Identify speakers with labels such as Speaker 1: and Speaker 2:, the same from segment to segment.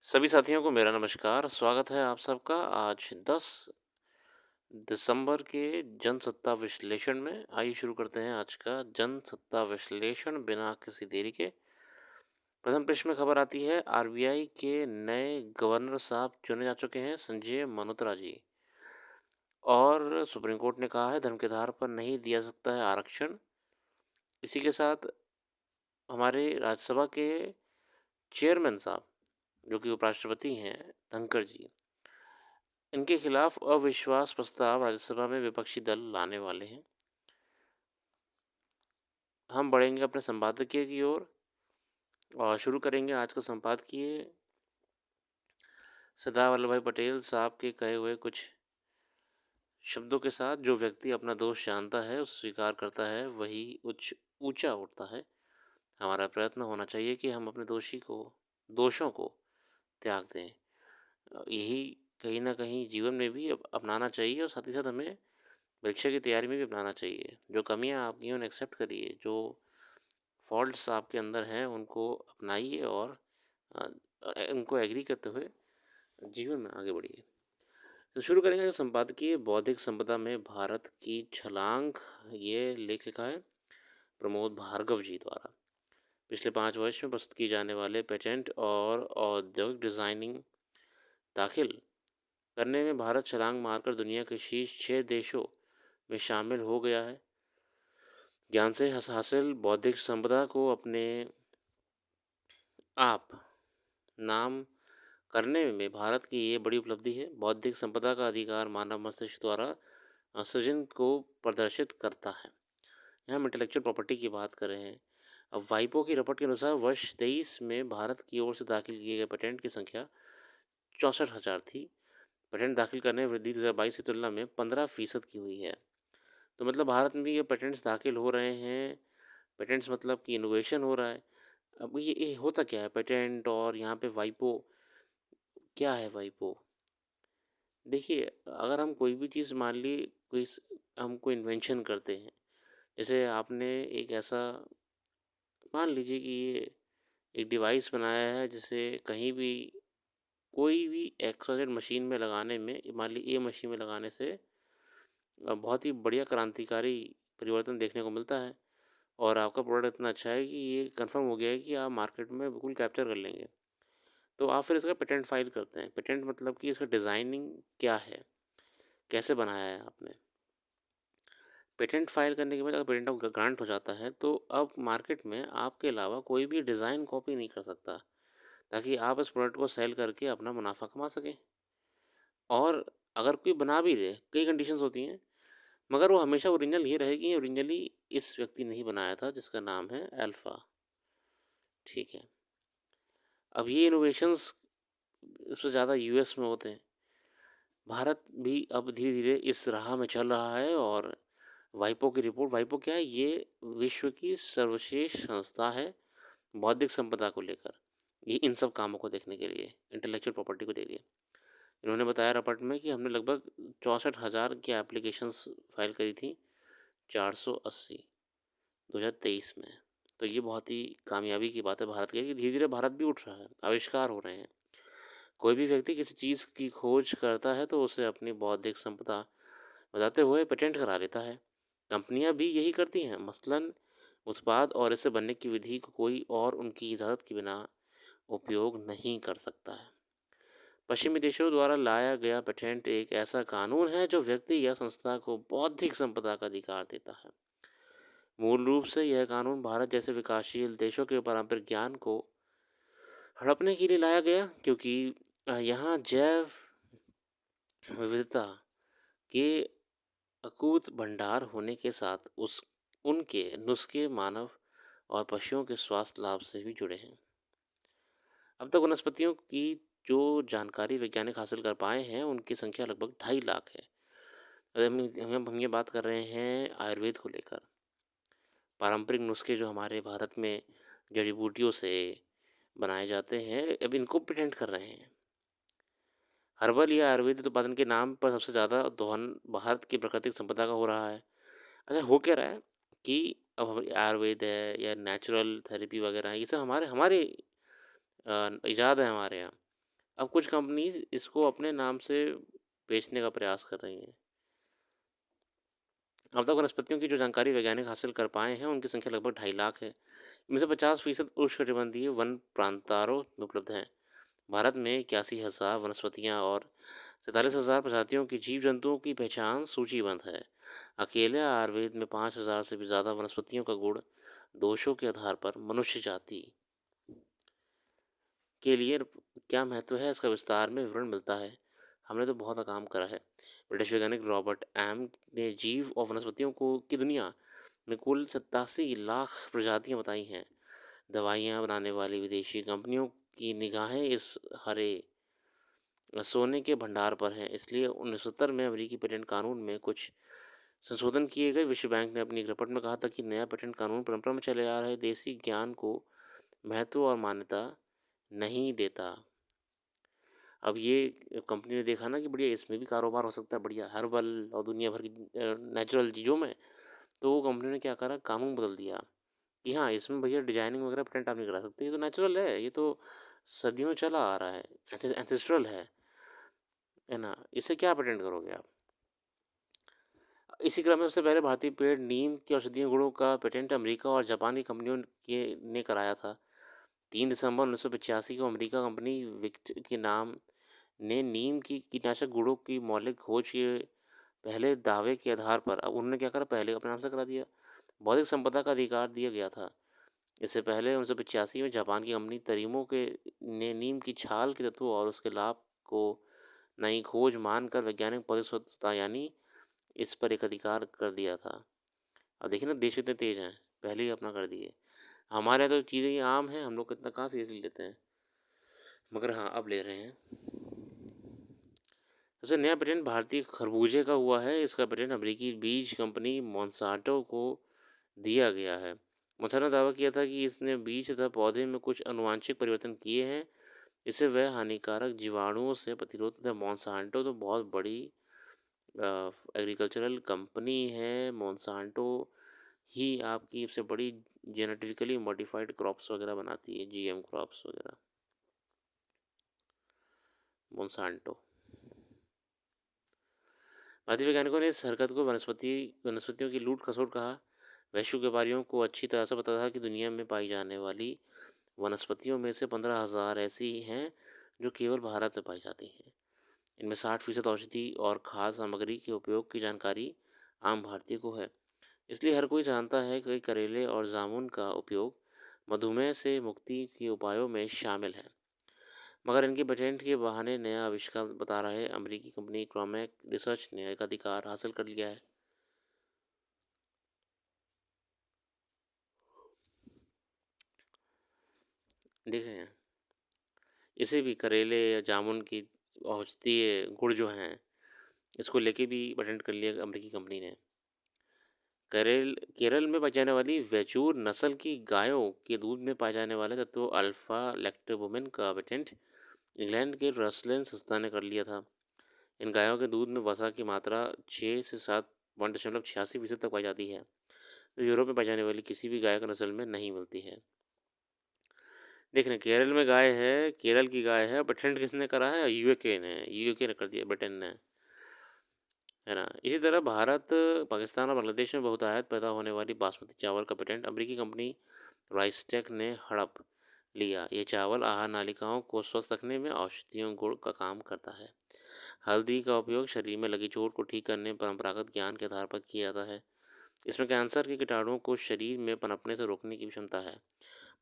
Speaker 1: सभी साथियों को मेरा नमस्कार, स्वागत है आप सबका आज 10 दिसंबर के जनसत्ता विश्लेषण में। आइए शुरू करते हैं आज का जनसत्ता विश्लेषण बिना किसी देरी के। प्रथम पृष्ठ में खबर आती है आरबीआई के नए गवर्नर साहब चुने जा चुके हैं, संजय मल्होत्रा जी। और सुप्रीम कोर्ट ने कहा है धर्म के आधार पर नहीं दिया सकता है आरक्षण। इसी के साथ हमारे राज्यसभा के चेयरमैन साहब, जो कि उपराष्ट्रपति हैं, धनखड़ जी, इनके खिलाफ अविश्वास प्रस्ताव राज्यसभा में विपक्षी दल लाने वाले हैं। हम बढ़ेंगे अपने संपादकीय की ओर और शुरू करेंगे आज का संपादकीय सरदार वल्लभ भाई पटेल साहब के कहे हुए कुछ शब्दों के साथ। जो व्यक्ति अपना दोष जानता है, उसे स्वीकार करता है, वही ऊंचा उठता है। हमारा प्रयत्न होना चाहिए कि हम अपने दोषों को त्याग दें। यही कहीं ना कहीं जीवन में भी अपनाना चाहिए और साथ ही साथ हमें परीक्षा की तैयारी में भी अपनाना चाहिए। जो कमियां आपकी हैं उन्हें एक्सेप्ट करिए, जो फॉल्ट्स आपके अंदर हैं उनको अपनाइए और अ, उनको एग्री करते हुए जीवन में आगे बढ़िए। तो शुरू करेंगे जो संपादकीय बौद्धिक संपदा में भारत की छलांग। ये लेख लिखा है प्रमोद भार्गव जी द्वारा। पिछले 5 वर्ष में प्रस्तुत किए जाने वाले पेटेंट और औद्योगिक डिजाइनिंग दाखिल करने में भारत छलांग मारकर दुनिया के शीर्ष 6 देशों में शामिल हो गया है। ज्ञान से हासिल बौद्धिक संपदा को अपने आप नाम करने में भारत की ये बड़ी उपलब्धि है। बौद्धिक संपदा का अधिकार मानव मस्तिष्क द्वारा सृजन को प्रदर्शित करता है। यहाँ हम इंटेलेक्चुअल प्रॉपर्टी की बात कर रहे हैं। अब वाइपो की रिपोर्ट के अनुसार वर्ष 23 में भारत की ओर से दाखिल किए गए पेटेंट की संख्या 64,000 थी। पेटेंट दाखिल करने में वृद्धि 2022 की तुलना में 15% की हुई है। तो मतलब भारत में भी ये पेटेंट्स दाखिल हो रहे हैं। पेटेंट्स मतलब कि इनोवेशन हो रहा है। अब ये होता क्या है पेटेंट और यहाँ पे वाइपो, क्या है वाइपो? देखिए, अगर हम कोई भी चीज़ मान ली, हम कोई इन्वेंशन करते हैं। जैसे आपने एक ऐसा मान लीजिए कि ये एक डिवाइस बनाया है जिसे कहीं भी कोई भी एक्सवाइजेड मशीन में लगाने में, मान ली ए मशीन में लगाने से बहुत ही बढ़िया क्रांतिकारी परिवर्तन देखने को मिलता है। और आपका प्रोडक्ट इतना अच्छा है कि ये कंफर्म हो गया है कि आप मार्केट में बिल्कुल कैप्चर कर लेंगे। तो आप फिर इसका पेटेंट फाइल करते हैं। पेटेंट मतलब कि इसका डिज़ाइनिंग क्या है, कैसे बनाया है आपने। पेटेंट फाइल करने के बाद अगर पेटेंट आपका ग्रांट हो जाता है तो अब मार्केट में आपके अलावा कोई भी डिज़ाइन कॉपी नहीं कर सकता, ताकि आप इस प्रोडक्ट को सेल करके अपना मुनाफा कमा सकें। और अगर कोई बना भी रहे, कई कंडीशंस होती हैं, मगर वो हमेशा ओरिजिनल ये रहेगी, ओरिजिनली इस व्यक्ति ने ही बनाया था जिसका नाम है अल्फ़ा। ठीक है। अब ये इनोवेशंस सबसे ज़्यादा यूएस में होते हैं। भारत भी अब धीरे धीरे इस राह में चल रहा है। और वाइपो की रिपोर्ट, वाइपो क्या है, ये विश्व की सर्वश्रेष्ठ संस्था है बौद्धिक संपदा को लेकर। ये इन सब कामों को देखने के लिए, इंटेलेक्चुअल प्रॉपर्टी को देखिए। इन्होंने बताया रिपोर्ट में कि हमने लगभग 64,000 की एप्लीकेशंस फाइल करी थी, 480 2023 में। तो ये बहुत ही कामयाबी की बात है भारत की, कि धीरे धीरे भारत भी उठ रहा है, आविष्कार हो रहे हैं। कोई भी व्यक्ति किसी चीज़ की खोज करता है तो उसे अपनी बौद्धिक संपदा बताते हुए पेटेंट करा लेता है। कंपनियां भी यही करती हैं। मसलन उत्पाद और इसे बनने की विधि को कोई और उनकी इजाज़त के बिना उपयोग नहीं कर सकता है। पश्चिमी देशों द्वारा लाया गया पेटेंट एक ऐसा कानून है जो व्यक्ति या संस्था को बौद्धिक संपदा का अधिकार देता है। मूल रूप से यह कानून भारत जैसे विकासशील देशों के पारंपरिक ज्ञान को हड़पने के लिए लाया गया, क्योंकि यहाँ जैव विविधता के अकूत भंडार होने के साथ उस उनके नुस्खे मानव और पशुओं के स्वास्थ्य लाभ से भी जुड़े हैं। अब तक वनस्पतियों की जो जानकारी वैज्ञानिक हासिल कर पाए हैं उनकी संख्या लगभग 2.5 लाख है। अगर हम ये बात कर रहे हैं आयुर्वेद को लेकर, पारंपरिक नुस्खे जो हमारे भारत में जड़ी बूटियों से बनाए जाते हैं, अब इनको पेटेंट कर रहे हैं। हर्बल या आयुर्वेदिक उत्पादन के नाम पर सबसे ज़्यादा दोहन भारत की प्राकृतिक संपदा का हो रहा है। अच्छा, हो क्या रहा है कि अब आयुर्वेद है या नेचुरल थेरेपी वगैरह है, ये सब हमारे हमारे इजाद है हमारे यहाँ। अब कुछ कंपनीज़ इसको अपने नाम से बेचने का प्रयास कर रही हैं। अब तक वनस्पतियों की जो जानकारी वैज्ञानिक हासिल कर पाए हैं, उनकी संख्या लगभग 2.5 लाख है। इनमें से 50% उष्णकटिबंधीय वन प्रांतारों में उपलब्ध हैं। भारत में 81,000 वनस्पतियाँ और 47,000 प्रजातियों की जीव जंतुओं की पहचान सूचीबद्ध है। अकेले आयुर्वेद में 5,000 से भी ज़्यादा वनस्पतियों का गुण दोषों के आधार पर मनुष्य जाति के लिए क्या महत्व है, इसका विस्तार में विवरण मिलता है। हमने तो बहुत काम करा है। ब्रिटिश वैज्ञानिक रॉबर्ट एम ने जीव और वनस्पतियों को की दुनिया में कुल 87 लाख प्रजातियां बताई हैं। दवाइयां बनाने वाली विदेशी कंपनियों की निगाहें इस हरे सोने के भंडार पर हैं। इसलिए 1970 में अमेरिकी पेटेंट कानून में कुछ संशोधन किए गए। विश्व बैंक ने अपनी एक रिपोर्ट में कहा था कि नया पेटेंट कानून परंपरा में चले आ रहे देसी ज्ञान को महत्व और मान्यता नहीं देता। अब ये कंपनी ने देखा ना कि बढ़िया इसमें भी कारोबार हो सकता है बढ़िया हर्बल और दुनिया भर की नेचुरल चीज़ों में, तो वो कंपनी ने क्या करा, कानून बदल दिया कि हाँ इसमें भैया डिजाइनिंग वगैरह पेटेंट आप नहीं करा सकते, ये तो नेचुरल है, ये तो सदियों चला आ रहा है, एंसेस्ट्रल है ना, इसे क्या पेटेंट करोगे आप। इसी क्रम में सबसे पहले भारतीय पेड़ नीम के औषधीय गुणों का पेटेंट अमेरिका और जापानी कंपनियों ने कराया था। 3 दिसंबर 1985 को अमेरिका कंपनी विक्ट के नाम ने नीम की कीटनाशक गुणों की मौलिक खोज के पहले दावे के आधार पर, अब उन्होंने क्या करा, पहले अपने नाम से करा दिया, बौद्धिक संपदा का अधिकार दिया गया था। इससे पहले 1985 में जापान की कंपनी तरीमो के ने नीम की छाल के तत्वों और उसके लाभ को नई खोज मानकर वैज्ञानिक बौद्धिक स्वतंत्रता यानी इस पर एक अधिकार कर दिया था। अब देखिए ना देश कितने तेज हैं, पहले ही अपना कर दिए। हमारे यहाँ तो चीज़ें ये आम हैं, हम लोग कितना कहाँ सीरियसली लेते हैं, मगर हाँ अब ले रहे हैं। सबसे नया पेटेंट भारतीय खरबूजे का हुआ है। इसका पेटेंट अमेरिकी बीज कंपनी मोंसांटो को दिया गया है। मोंसांटो ने दावा किया था कि इसने बीज तथा पौधे में कुछ अनुवांशिक परिवर्तन किए हैं, इससे वह हानिकारक जीवाणुओं से प्रतिरोध है। मोंसांटो तो बहुत बड़ी एग्रीकल्चरल कंपनी है। मोंसांटो ही आपकी सबसे बड़ी जेनेटिकली मॉडिफाइड क्रॉप्स वगैरह बनाती है, जीएम क्रॉप्स वगैरह, मोंसांटो। भारतीय वैज्ञानिकों ने इस हरकत को वनस्पतियों की लूट खसोट कहा। वैश्विक व्यापारियों को अच्छी तरह से पता था कि दुनिया में पाई जाने वाली वनस्पतियों में से 15,000 ऐसी हैं जो केवल भारत में पाई जाती हैं। इनमें 60% औषधि और खाद्य सामग्री के उपयोग की जानकारी आम भारतीय को है। इसलिए हर कोई जानता है कि करेले और जामुन का उपयोग मधुमेह से मुक्ति के उपायों में शामिल है। मगर इनके पेटेंट के बहाने नया आविष्कार बता रहे अमेरिकी कंपनी क्रोमैक रिसर्च ने एक अधिकार हासिल कर लिया है। देख रहे हैं, इसे भी करेले या जामुन की औषधीय गुण जो हैं, इसको लेके भी पेटेंट कर लिया अमेरिकी कंपनी ने। केरल में पाई जाने वाली वेचूर नस्ल की गायों के दूध में पाए जाने वाले तत्व अल्फा लैक्टोबुमिन का पेटेंट इंग्लैंड के रसलैंड संस्था ने कर लिया था। इन गायों के दूध में वसा की मात्रा 6 से 7.86% तक पाई जाती है, जो यूरोप में पाई जाने वाली किसी भी गाय की नस्ल में नहीं मिलती है। देख रहे हैं, केरल में गाय है, केरल की गाय है, पेटेंट किसने करा है, यूके ने कर दिया, ब्रिटेन ने, है ना। इसी तरह भारत, पाकिस्तान और बांग्लादेश में बहुतायत पैदा होने वाली बासमती चावल का पेटेंट अमेरिकी कंपनी राइसटेक ने हड़प लिया। ये चावल आहार नालिकाओं को स्वस्थ रखने में औषधियों गुण का काम करता है। हल्दी का उपयोग शरीर में लगी चोट को ठीक करने परंपरागत ज्ञान के आधार पर किया जाता है। इसमें कैंसर के कीटाणुओं को शरीर में पनपने से रोकने की क्षमता है।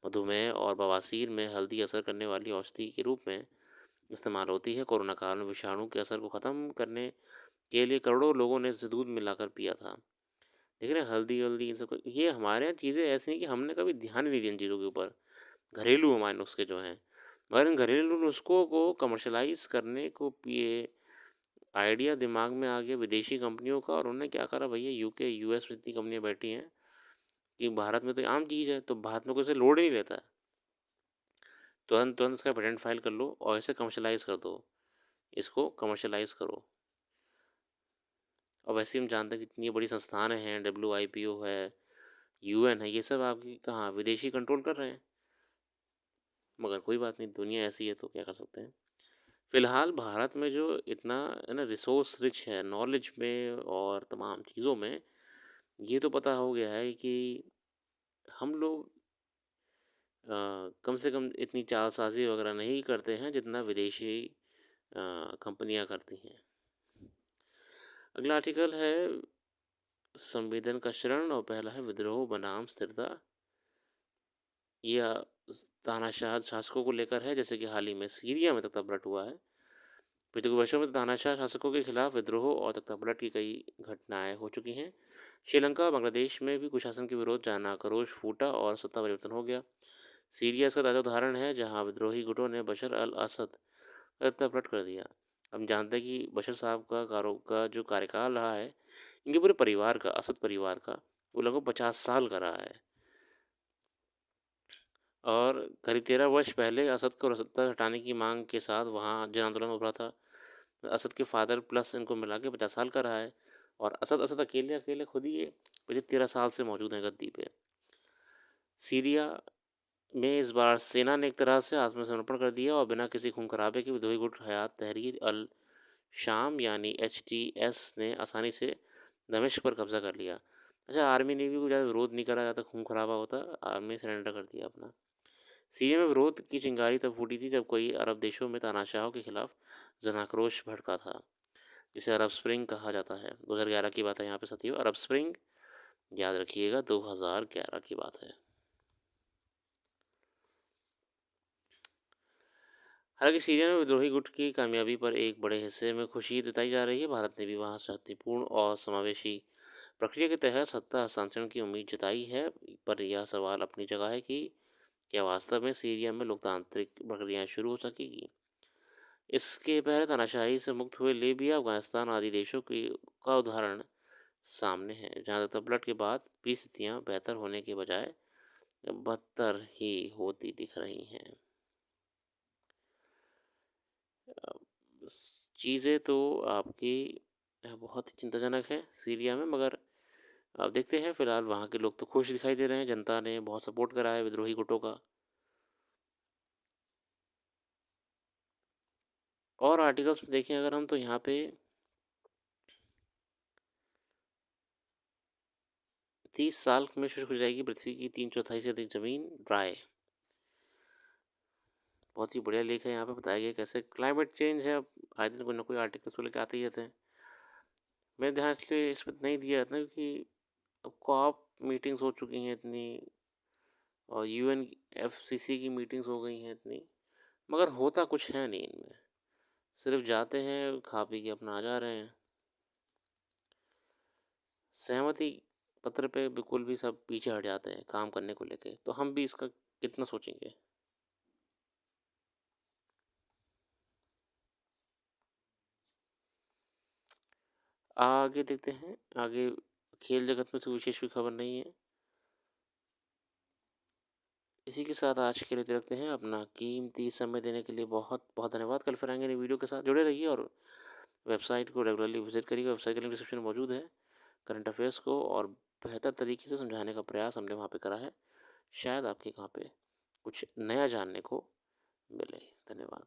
Speaker 1: मधुमेह और बवासीर में हल्दी असर करने वाली औषधि के रूप में इस्तेमाल होती है। कोरोना काल में विषाणु के असर को ख़त्म करने के लिए करोड़ों लोगों ने इसे दूध मिलाकर पिया था। देख रहे हैं, हल्दी वल्दी इन सब, ये हमारे यहाँ चीज़ें ऐसी हैं कि हमने कभी ध्यान ही नहीं दिया इन चीज़ों के ऊपर। घरेलू हमारे नुस्खे जो हैं, मगर इन घरेलू नुस्खों को कमर्शलाइज करने को ये आइडिया दिमाग में आ गया विदेशी कंपनियों का, और उन्होंने क्या करा भैया, यूके यूएस में इतनी कंपनियाँ बैठी हैं कि भारत में तो आम चीज़ है, तो भारत में कोई इसे लोड ही नहीं लेता है। तुरंत तुरंत इसका पेटेंट फाइल कर लो और इसे कमर्शलाइज कर दो, इसको कमर्शलाइज करो। और वैसे हम जानते हैं कितनी बड़ी संस्थान हैं, WIPO है, UN है, ये सब आपकी कहाँ विदेशी कंट्रोल कर रहे हैं। मगर कोई बात नहीं, दुनिया ऐसी है तो क्या कर सकते हैं। फ़िलहाल भारत में जो इतना है ना रिसोर्स रिच है, नॉलेज में और तमाम चीज़ों में, ये तो पता हो गया है कि हम लोग कम से कम इतनी चालसाज़ी वग़ैरह नहीं करते हैं जितना विदेशी कंपनियाँ करती हैं। अगला आर्टिकल है संवेदन का क्षरण और पहला है विद्रोह बनाम स्थिरता। ये तानाशाह शासकों को लेकर है, जैसे कि हाल ही में सीरिया में तख्तापलट हुआ है। पिछले कुछ वर्षों में तानाशाह शासकों के खिलाफ विद्रोह और तख्तापलट की कई घटनाएं हो चुकी हैं। श्रीलंका और बांग्लादेश में भी कुशासन के विरोध जन आक्रोश फूटा और सत्ता परिवर्तन हो गया। सीरिया इसका ताज़ा उदाहरण है, जहां विद्रोही गुटों ने बशर अल असद का तख्तापलट कर दिया। हम जानते हैं कि बशर साहब का जो कार्यकाल रहा है, इनके पूरे परिवार का, असद परिवार का, वो लगभग 50 साल का रहा है। और करीब 13 वर्ष पहले असद को सत्ता हटाने की मांग के साथ वहाँ जन आंदोलन उभरा था। असद के फादर प्लस इनको मिला के 50 साल का रहा है। और असद असद अकेले अकेले खुद ही ये पिछले 13 साल से मौजूद हैं गद्दी पे। सीरिया में इस बार सेना ने एक तरह से आत्मसमर्पण कर दिया और बिना किसी खून खराबे के विद्रोही गुट हयात तहरीर अल शाम यानी HTS ने आसानी से दमिश्क पर कब्जा कर लिया। अच्छा, आर्मी ने भी कोई ज़्यादा विरोध नहीं करा, ज़्यादा खून खराबा होता, आर्मी सरेंडर कर दिया अपना। सीरिया में विरोध की चिंगारी तब फूटी थी जब कई अरब देशों में तानाशाहों के खिलाफ जनाक्रोश भड़का था, जिसे अरब स्प्रिंग कहा जाता है। 2011 की बात है यहाँ पे साथियों, अरब स्प्रिंग याद रखिएगा 2011 की बात है। हालांकि सीरिया में विद्रोही गुट की कामयाबी पर एक बड़े हिस्से में खुशी जताई जा रही है। भारत ने भी वहाँ शांतिपूर्ण और समावेशी प्रक्रिया के तहत सत्ता हस्तांतरण की उम्मीद जताई है। पर यह सवाल अपनी जगह है कि क्या वास्तव में सीरिया में लोकतांत्रिक प्रक्रियाएं शुरू हो सकेगी। इसके पहले तानाशाही से मुक्त हुए लीबिया, अफगानिस्तान आदि देशों की का उदाहरण सामने है, जहाँ तलपलट के बाद भी स्थितियाँ बेहतर होने के बजाय बदतर ही होती दिख रही हैं। चीज़ें तो आपकी बहुत ही चिंताजनक है सीरिया में, मगर अब देखते हैं। फिलहाल वहाँ के लोग तो खुश दिखाई दे रहे हैं, जनता ने बहुत सपोर्ट करा है विद्रोही गुटों का। और आर्टिकल्स में देखें अगर हम, तो यहाँ पे 30 साल में शुष्क हो जाएगी पृथ्वी की 3/4 से अधिक जमीन ड्राई। बहुत ही बढ़िया लेख है, यहाँ पे बताया गया कैसे क्लाइमेट चेंज है। अब आए दिन कोई ना कोई आर्टिकल्स को लेकर आते ही रहते हैं। मैंने ध्यान इसलिए इस पर नहीं दिया था क्योंकि अब कॉप मीटिंग्स हो चुकी हैं इतनी, और UNFCC की मीटिंग्स हो गई हैं इतनी, मगर होता कुछ है नहीं इनमें। सिर्फ जाते हैं, खा पी के अपना आ जा रहे हैं। सहमति पत्र पे बिल्कुल भी सब पीछे हट जाते हैं काम करने को लेके, तो हम भी इसका कितना सोचेंगे। आगे देखते हैं। आगे खेल जगत में तो विशेष कोई खबर नहीं है। इसी के साथ आज के लिए इतना रखते हैं। अपना कीमती समय देने के लिए बहुत बहुत धन्यवाद। कल फिर आएंगे नई वीडियो के साथ, जुड़े रहिए और वेबसाइट को रेगुलरली विजिट करिए। वेबसाइट का लिंक डिस्क्रिप्शन में मौजूद है। करंट अफेयर्स को और बेहतर तरीके से समझाने का प्रयास हमने वहाँ पे करा है। शायद आपके यहाँ पे कुछ नया जानने को मिले। धन्यवाद।